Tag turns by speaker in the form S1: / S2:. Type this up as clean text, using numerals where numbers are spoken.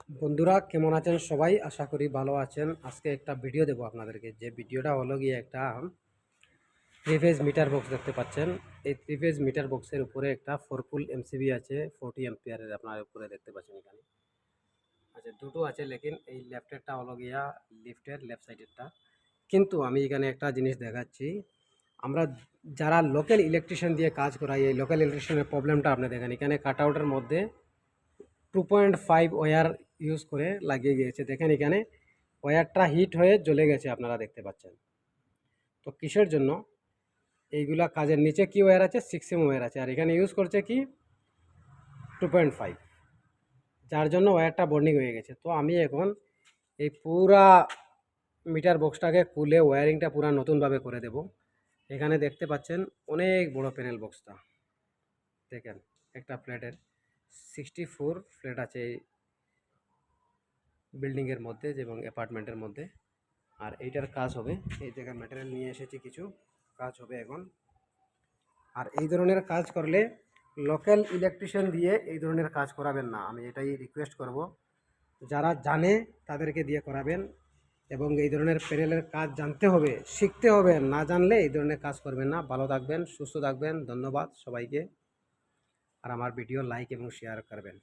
S1: বন্ধুরা কেমন আছেন সবাই? আশা করি ভালো আছেন। আজকে একটা ভিডিও দেবো আপনাদেরকে, যে ভিডিওটা হলো গিয়ে একটা থ্রি ফেজ মিটার বক্স দেখতে পাচ্ছেন। এই থ্রি ফেজ মিটার বক্সের উপরে একটা 4 পুল এমসিবি আছে 40 এম্পিয়ারের, আপনার উপরে দেখতে পাচ্ছেন এখানে। আচ্ছা, দুটো আছে, লেকিন এই লেফটেরটা হলো গিয়া লিফটের লেফট সাইডেরটা। কিন্তু আমি এখানে একটা জিনিস দেখাচ্ছি, আমরা যারা লোকাল ইলেকট্রিশিয়ান দিয়ে কাজ করাই, এই লোকাল ইলেকট্রিশিয়ানের প্রবলেমটা আপনি দেখেন। এখানে কাট আউটের মধ্যে 2.5 ওয়্যার ইউজ করে লাগিয়ে গিয়েছে। দেখেন এখানে ওয়্যারটা হিট হয়ে জ্বলে গেছে, আপনারা দেখতে পাচ্ছেন। তো কিসের জন্য? এইগুলা কাজের নিচে কি ওয়্যার আছে, 6 এম ওয়্যার আছে, আর এখানে ইউজ করছে কি 2.5, যার জন্য ওয়্যারটা বর্নিং হয়ে গেছে। তো আমি এখন এই পুরা মিটার বক্সটাকে খুলে ওয়্যারিংটা পুরা নতুনভাবে করে দেব। এখানে দেখতে পাচ্ছেন অনেক বড় প্যানেল বক্সটা। দেখেন একটা ফ্ল্যাটের 64 ফ্ল্যাট আছে এই বিল্ডিংয়ের মধ্যে এবং অ্যাপার্টমেন্টের মধ্যে। আর এইটার কাজ হবে, এই জায়গায় ম্যাটেরিয়াল নিয়ে এসেছি, কিছু কাজ হবে এখন। আর এই ধরনের কাজ করলে লোকাল ইলেকট্রিশিয়ান দিয়ে এই ধরনের কাজ করাবেন না, আমি এটাই রিকোয়েস্ট করব। যারা জানে তাদেরকে দিয়ে করাবেন, এবং এই ধরনের প্যানেলের কাজ জানতে হবে, শিখতে হবে। না জানলে এই ধরনের কাজ করবেন না। ভালো থাকবেন, সুস্থ থাকবেন। ধন্যবাদ সবাইকে। আর আমার ভিডিও লাইক এবং শেয়ার করবেন।